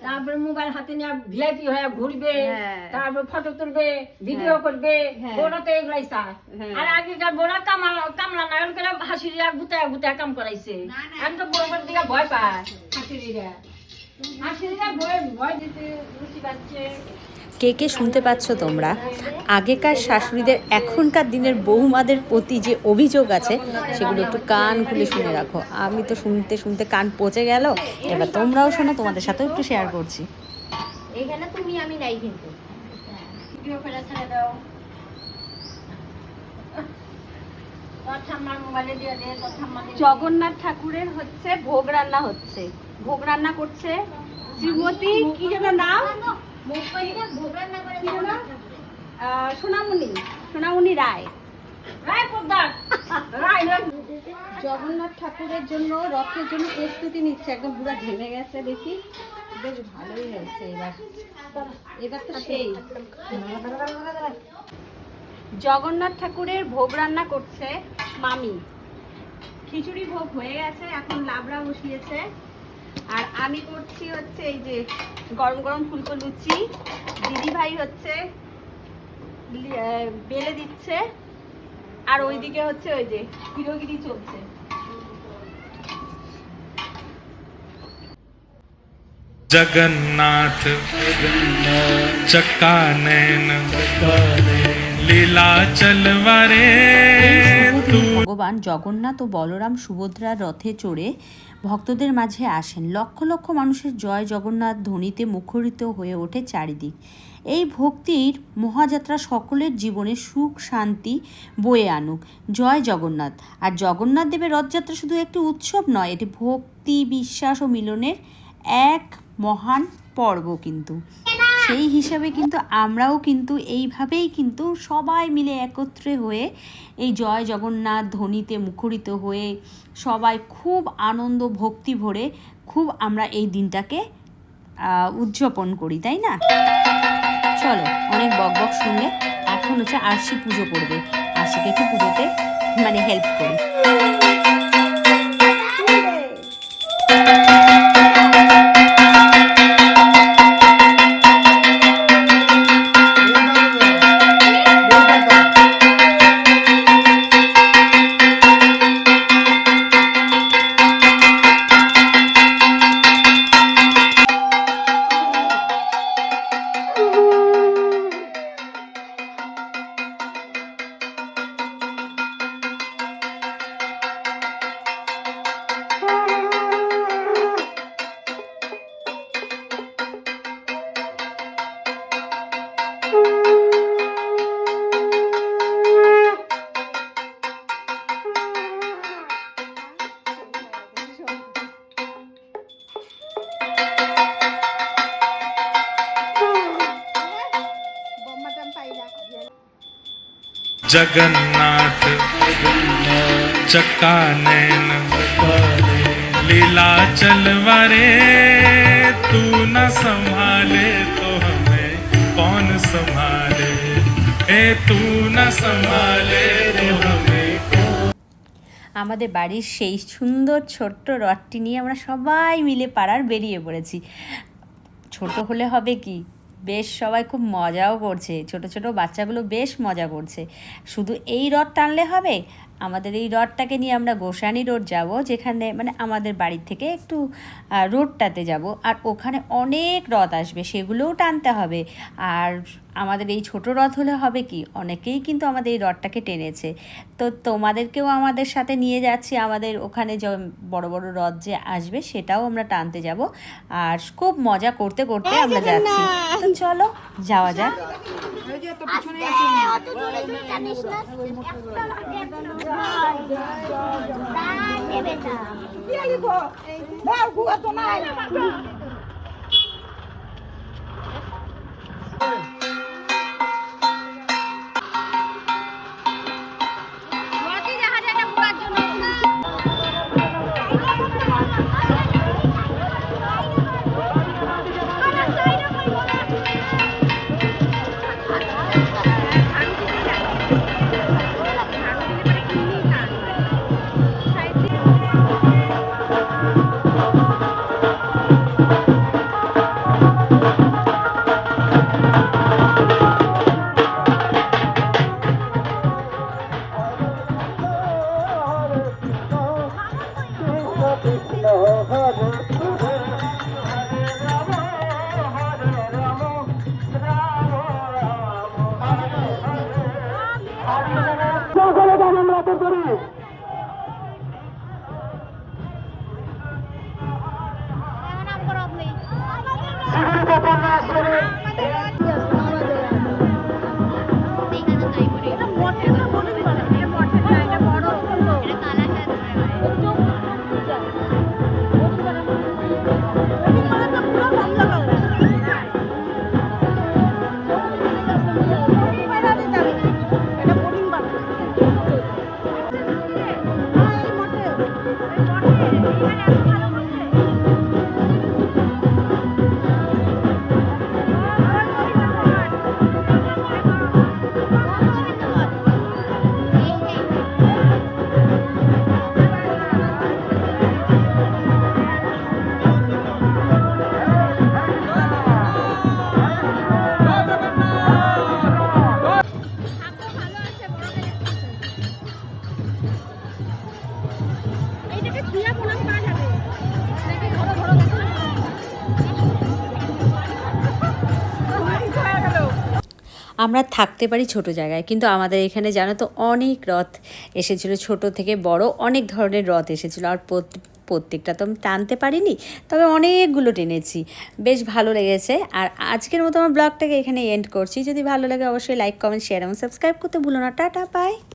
তারপরে মোবাইল হাতে নিয়ে ভিআইপি হয়ে ঘুরবে, তারপর ফটো তুলবে, ভিডিও করবে, বড় তো এগুলাই চায়। আর আগেকার বড় কামলা নাগল করে হাসিরা গুতায় গুতায় কাম করাইছে। আমি তো বড় দিকে ভয় পায় হাসিরা ভয় দিতে বুঝতে পারছে। কে কে শুনতে পাচ্ছ তোমরা? আগেকার শাশুড়িদের এখনকার দিনের বৌমাদের প্রতি যে অভিযোগ আছে সেগুলো একটু কান খুলে শুনে রাখো। আমি তো শুনতে শুনতে কান পচে গেল, এবার তোমরাও শোনো, তোমাদের সাথেও একটু শেয়ার করছি। এখানে তুমি আমি নাই কিন্তু ভিডিও করে ছেড়ে দাও। জগন্নাথ ঠাকুরের হচ্ছে ভোগ রান্না হচ্ছে, ভোগ রান্না করছে শ্রীমতী কি যেন নাম, সোনামণি রায়। জগন্নাথ ঠাকুরের জন্য রথের জন্য প্রস্তুতি নিচ্ছে, একদম পুরো ঘেমে গেছে, দেখি বেশ ভালোই হয়েছে। এবার তো সেই জগন্নাথ ঠাকুরের ভোগ রান্না করছে মামি। খিচুড়ি ভোগ হয়ে গেছে, এখন লাবড়া বসিয়েছে। আর আমি করছি হচ্ছে এই যে গরম গরম ফুলকো লুচি, দিদি ভাই হচ্ছে বেলে দিচ্ছে, আর ওইদিকে হচ্ছে ওই যে হিরোগিরি চলছে। जगन्नाथ चक्कानैन लीला चलवारे। ভগবান জগন্নাথ ও বলরাম সুভদ্রার রথে চড়ে ভক্তদের মাঝে আসেন। লক্ষ লক্ষ মানুষের জয় জগন্নাথ ধ্বনিতে মুখরিত হয়ে ওঠে চারিদিক। এই ভক্তির মহাযাত্রা সকলের জীবনে সুখ শান্তি বয়ে আনুক। জয় জগন্নাথ। আর জগন্নাথ দেবের রথযাত্রা শুধু একটি উৎসব নয়, এটি ভক্তি, বিশ্বাস ও মিলনের এক মহান পর্ব। কিন্তু সেই হিসাবে কিন্তু আমরাও কিন্তু এইভাবেই কিন্তু সবাই মিলে একত্রে হয়ে এই জয় জগন্নাথ ধ্বনিতে মুখরিত হয়ে সবাই খুব আনন্দ ভক্তি ভরে খুব আমরা এই দিনটাকে উদযাপন করি, তাই না? চলো, অনেক বক বক শুনলে, এখন হচ্ছে আরশি পুজো করবে। আরশিকে একটু পুজোতে মানে হেল্প করি। जगन्नाथ चक्कानैन लीला चलवारे। तू न संभाले तो हमें कौन संभाले, ए तू न संभाले तो हमें। আমাদের বাড়ির সেই সুন্দর ছোট্ট রথটি নিয়ে আমরা সবাই মিলে পাড়ার বেরিয়ে পড়েছি। ছোট হলে হবে কি, বেশ সবাই খুব মজাও করছে, ছোট ছোট বাচ্চাগুলো বেশ মজা করছে। শুধু এই রথ টানলে হবে, আমাদের এই রথটাকে নিয়ে আমরা গোসানি রোড যাব, যেখানে মানে আমাদের বাড়ির থেকে একটু রোডটাতে যাব, আর ওখানে অনেক রথ আসবে, সেগুলোও টানতে হবে। আর আমাদের এই ছোট রথ হলে হবে কি, অনেকেই কিন্তু আমাদের এই রথটাকে টেনেছে, তো তোমাদেরকেও আমাদের সাথে নিয়ে যাচ্ছি। আমাদের ওখানে যে বড় বড় রথ যে আসবে সেটাও আমরা টানতে যাব, আর খুব মজা করতে করতে আমরা যাচ্ছি। তো চলো যাওয়া যাক। আমরা থাকতে পারি ছোট জায়গায়, কিন্তু আমাদের এখানে জানো তো অনেক রথ এসেছিলো, ছোট থেকে বড় অনেক ধরনের রথ এসেছিলো। আর প্রত্যেকটা তো আমি টানতে পারিনি, তবে অনেকগুলো টেনেছি, বেশ ভালো লেগেছে। আর আজকের মতো আমার ব্লগটাকে এখানে এন্ড করছি। যদি ভালো লাগে অবশ্যই লাইক, কমেন্ট, শেয়ার এবং সাবস্ক্রাইব করতে ভুলো না। Tata, by.